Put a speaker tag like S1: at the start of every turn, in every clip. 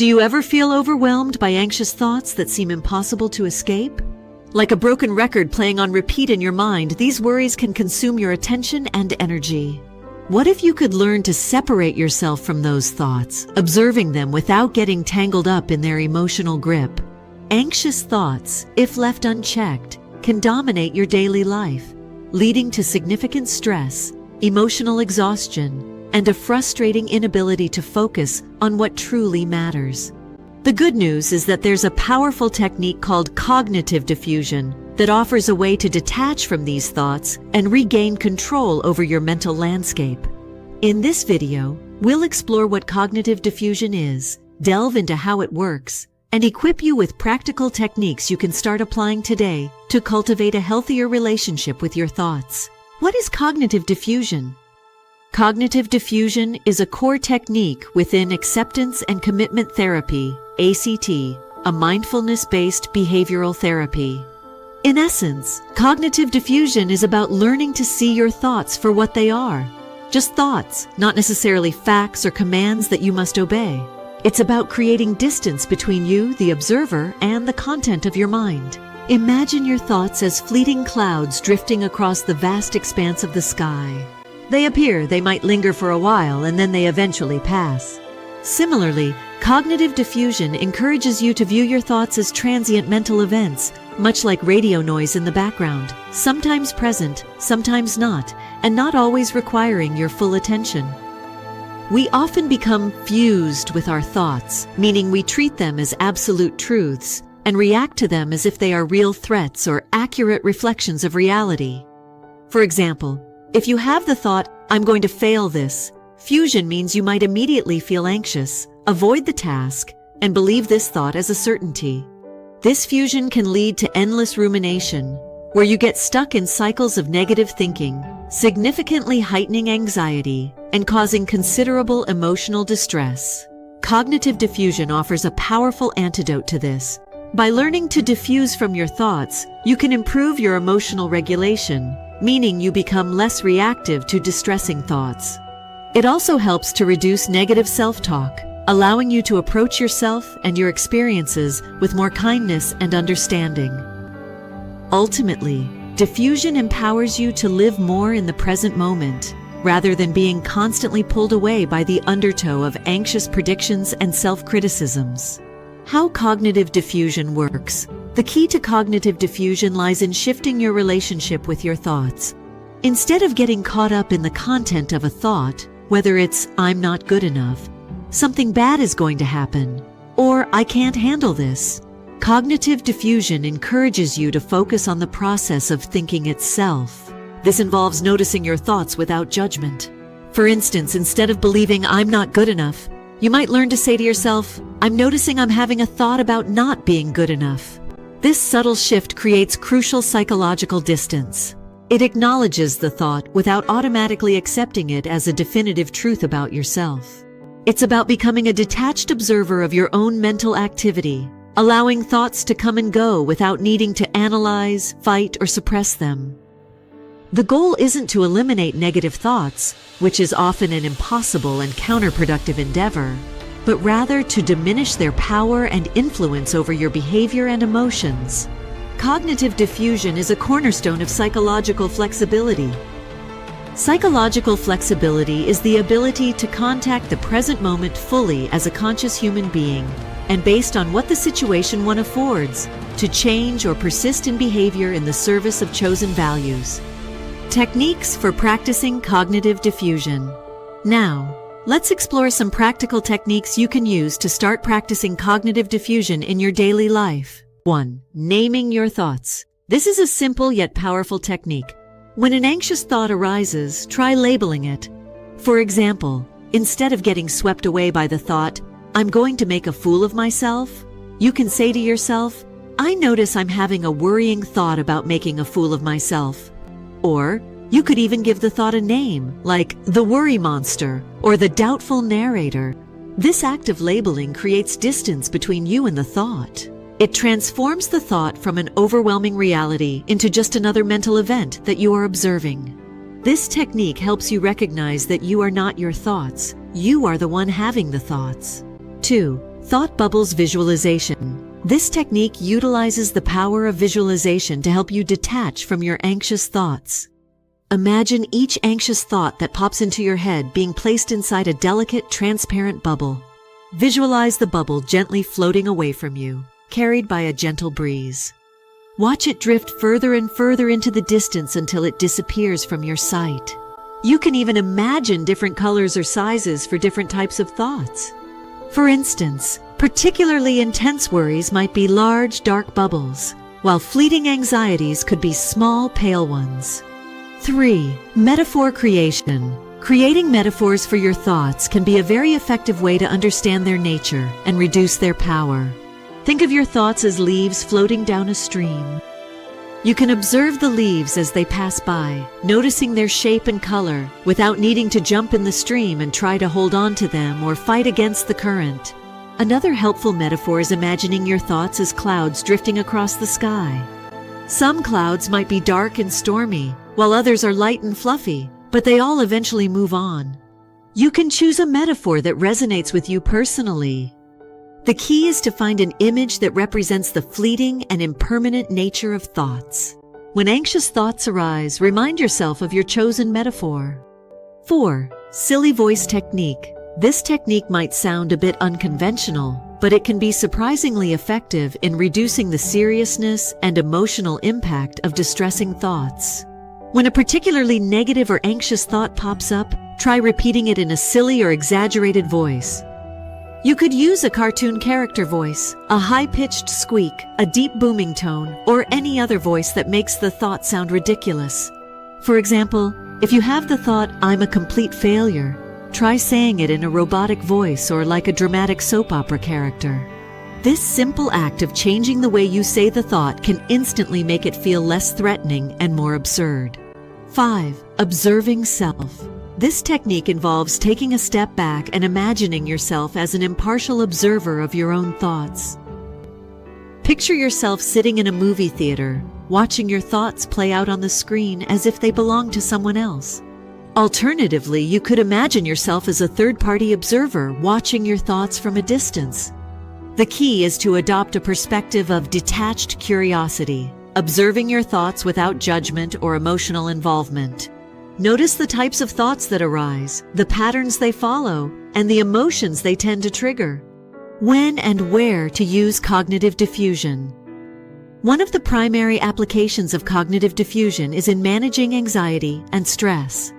S1: Do you ever feel overwhelmed by anxious thoughts that seem impossible to escape? Like a broken record playing on repeat in your mind, these worries can consume your attention and energy. What if you could learn to separate yourself from those thoughts, observing them without getting tangled up in their emotional grip? Anxious thoughts, if left unchecked, can dominate your daily life, leading to significant stress, emotional exhaustion, and a frustrating inability to focus on what truly matters. The good news is that there's a powerful technique called cognitive diffusion that offers a way to detach from these thoughts and regain control over your mental landscape. In this video, we'll explore what cognitive diffusion is, delve into how it works, and equip you with practical techniques you can start applying today to cultivate a healthier relationship with your thoughts. What is cognitive diffusion? Cognitive diffusion is a core technique within acceptance and commitment therapy, ACT, a mindfulness-based behavioral therapy. In essence, cognitive diffusion is about learning to see your thoughts for what they are. Just thoughts, not necessarily facts or commands that you must obey. It's about creating distance between you, the observer, and the content of your mind. Imagine your thoughts as fleeting clouds drifting across the vast expanse of the sky. They appear, they might linger for a while, and then they eventually pass. Similarly, cognitive diffusion encourages you to view your thoughts as transient mental events, much like radio noise in the background, sometimes present, sometimes not, and not always requiring your full attention. We often become fused with our thoughts, meaning we treat them as absolute truths and react to them as if they are real threats or accurate reflections of reality. For example, if you have the thought, "I'm going to fail this," fusion means you might immediately feel anxious, avoid the task, and believe this thought as a certainty. This fusion can lead to endless rumination, where you get stuck in cycles of negative thinking, significantly heightening anxiety and causing considerable emotional distress. Cognitive diffusion offers a powerful antidote to this. By learning to diffuse from your thoughts, you can improve your emotional regulation, meaning you become less reactive to distressing thoughts. It also helps to reduce negative self-talk, allowing you to approach yourself and your experiences with more kindness and understanding. Ultimately, diffusion empowers you to live more in the present moment, rather than being constantly pulled away by the undertow of anxious predictions and self-criticisms. How cognitive diffusion works. The key to cognitive diffusion lies in shifting your relationship with your thoughts. Instead of getting caught up in the content of a thought, whether it's "I'm not good enough," "something bad is going to happen," or "I can't handle this," cognitive diffusion encourages you to focus on the process of thinking itself. This involves noticing your thoughts without judgment. For instance, instead of believing "I'm not good enough," you might learn to say to yourself, "I'm noticing I'm having a thought about not being good enough." This subtle shift creates crucial psychological distance. It acknowledges the thought without automatically accepting it as a definitive truth about yourself. It's about becoming a detached observer of your own mental activity, allowing thoughts to come and go without needing to analyze, fight, or suppress them. The goal isn't to eliminate negative thoughts, which is often an impossible and counterproductive endeavor, but rather to diminish their power and influence over your behavior and emotions. Cognitive diffusion is a cornerstone of psychological flexibility. Psychological flexibility is the ability to contact the present moment fully as a conscious human being, and based on what the situation one affords, to change or persist in behavior in the service of chosen values. Techniques for practicing cognitive diffusion. Now, let's explore some practical techniques you can use to start practicing cognitive diffusion in your daily life. 1. Naming your thoughts. This is a simple yet powerful technique. When an anxious thought arises, try labeling it. For example, instead of getting swept away by the thought, "I'm going to make a fool of myself," you can say to yourself, "I notice I'm having a worrying thought about making a fool of myself." Or, you could even give the thought a name, like the worry monster or the doubtful narrator. This act of labeling creates distance between you and the thought. It transforms the thought from an overwhelming reality into just another mental event that you are observing. This technique helps you recognize that you are not your thoughts. You are the one having the thoughts. 2. Thought bubbles visualization. This technique utilizes the power of visualization to help you detach from your anxious thoughts. Imagine each anxious thought that pops into your head being placed inside a delicate, transparent bubble. Visualize the bubble gently floating away from you, carried by a gentle breeze. Watch it drift further and further into the distance until it disappears from your sight. You can even imagine different colors or sizes for different types of thoughts. For instance, particularly intense worries might be large, dark bubbles, while fleeting anxieties could be small, pale ones. 3. Metaphor creation. Creating metaphors for your thoughts can be a very effective way to understand their nature and reduce their power. Think of your thoughts as leaves floating down a stream. You can observe the leaves as they pass by, noticing their shape and color, without needing to jump in the stream and try to hold on to them or fight against the current. Another helpful metaphor is imagining your thoughts as clouds drifting across the sky. Some clouds might be dark and stormy, while others are light and fluffy, but they all eventually move on. You can choose a metaphor that resonates with you personally. The key is to find an image that represents the fleeting and impermanent nature of thoughts. When anxious thoughts arise, remind yourself of your chosen metaphor. 4. Silly voice technique. This technique might sound a bit unconventional, but it can be surprisingly effective in reducing the seriousness and emotional impact of distressing thoughts. When a particularly negative or anxious thought pops up, try repeating it in a silly or exaggerated voice. You could use a cartoon character voice, a high-pitched squeak, a deep booming tone, or any other voice that makes the thought sound ridiculous. For example, if you have the thought, "I'm a complete failure," try saying it in a robotic voice or like a dramatic soap opera character. This simple act of changing the way you say the thought can instantly make it feel less threatening and more absurd. 5. Observing self. This technique involves taking a step back and imagining yourself as an impartial observer of your own thoughts. Picture yourself sitting in a movie theater, watching your thoughts play out on the screen as if they belong to someone else. Alternatively, you could imagine yourself as a third-party observer watching your thoughts from a distance. The key is to adopt a perspective of detached curiosity, observing your thoughts without judgment or emotional involvement. Notice the types of thoughts that arise, the patterns they follow, and the emotions they tend to trigger. When and where to use cognitive diffusion. One of the primary applications of cognitive diffusion is in managing anxiety and stress.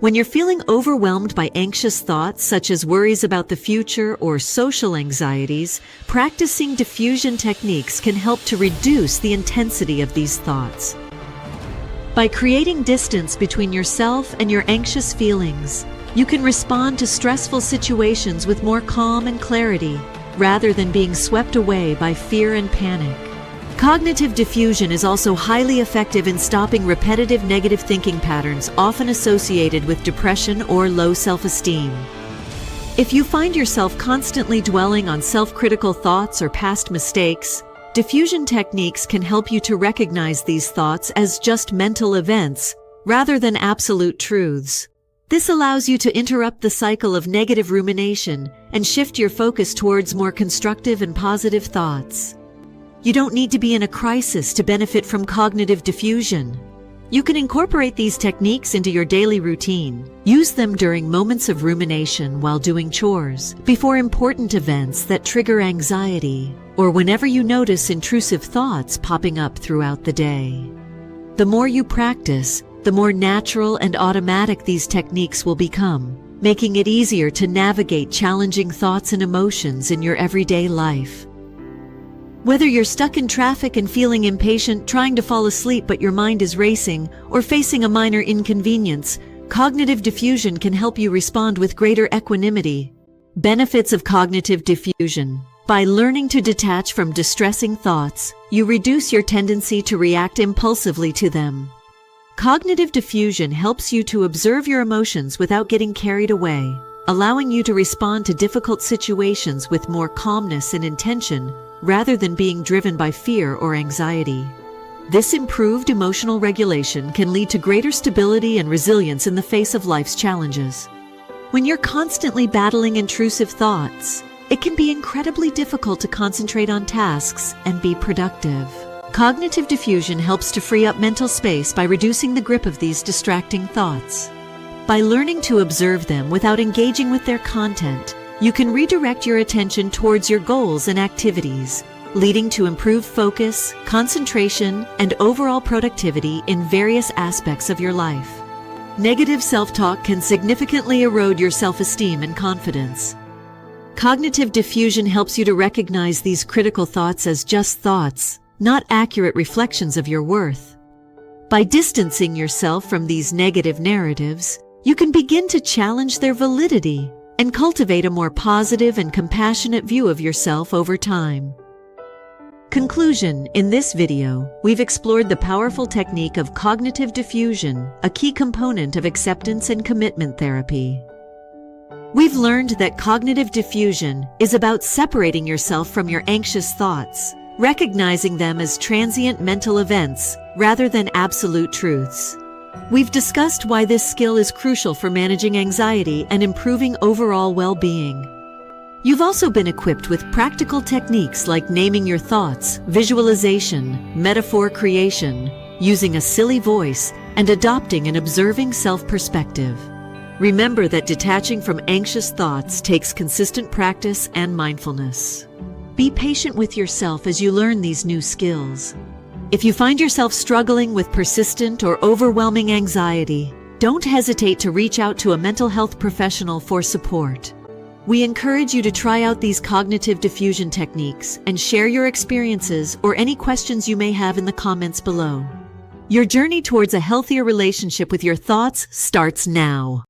S1: When you're feeling overwhelmed by anxious thoughts such as worries about the future or social anxieties, practicing diffusion techniques can help to reduce the intensity of these thoughts. By creating distance between yourself and your anxious feelings, you can respond to stressful situations with more calm and clarity, rather than being swept away by fear and panic. Cognitive diffusion is also highly effective in stopping repetitive negative thinking patterns often associated with depression or low self-esteem. If you find yourself constantly dwelling on self-critical thoughts or past mistakes, diffusion techniques can help you to recognize these thoughts as just mental events rather than absolute truths. This allows you to interrupt the cycle of negative rumination and shift your focus towards more constructive and positive thoughts. You don't need to be in a crisis to benefit from cognitive diffusion. You can incorporate these techniques into your daily routine. Use them during moments of rumination while doing chores, before important events that trigger anxiety, or whenever you notice intrusive thoughts popping up throughout the day. The more you practice, the more natural and automatic these techniques will become, making it easier to navigate challenging thoughts and emotions in your everyday life. Whether you're stuck in traffic and feeling impatient, trying to fall asleep but your mind is racing, or facing a minor inconvenience, cognitive diffusion can help you respond with greater equanimity. Benefits of cognitive diffusion. By learning to detach from distressing thoughts, you reduce your tendency to react impulsively to them. Cognitive diffusion helps you to observe your emotions without getting carried away, allowing you to respond to difficult situations with more calmness and intention, rather than being driven by fear or anxiety. This improved emotional regulation can lead to greater stability and resilience in the face of life's challenges. When you're constantly battling intrusive thoughts, it can be incredibly difficult to concentrate on tasks and be productive. Cognitive diffusion helps to free up mental space by reducing the grip of these distracting thoughts. By learning to observe them without engaging with their content, you can redirect your attention towards your goals and activities, leading to improved focus, concentration, and overall productivity in various aspects of your life. Negative self-talk can significantly erode your self-esteem and confidence. Cognitive diffusion helps you to recognize these critical thoughts as just thoughts, not accurate reflections of your worth. By distancing yourself from these negative narratives, you can begin to challenge their validity and cultivate a more positive and compassionate view of yourself over time. Conclusion: in this video, we've explored the powerful technique of cognitive diffusion, a key component of acceptance and commitment therapy. We've learned that cognitive diffusion is about separating yourself from your anxious thoughts, recognizing them as transient mental events rather than absolute truths. We've discussed why this skill is crucial for managing anxiety and improving overall well-being. You've also been equipped with practical techniques like naming your thoughts, visualization, metaphor creation, using a silly voice, and adopting an observing self-perspective. Remember that detaching from anxious thoughts takes consistent practice and mindfulness. Be patient with yourself as you learn these new skills. If you find yourself struggling with persistent or overwhelming anxiety, don't hesitate to reach out to a mental health professional for support. We encourage you to try out these cognitive diffusion techniques and share your experiences or any questions you may have in the comments below. Your journey towards a healthier relationship with your thoughts starts now.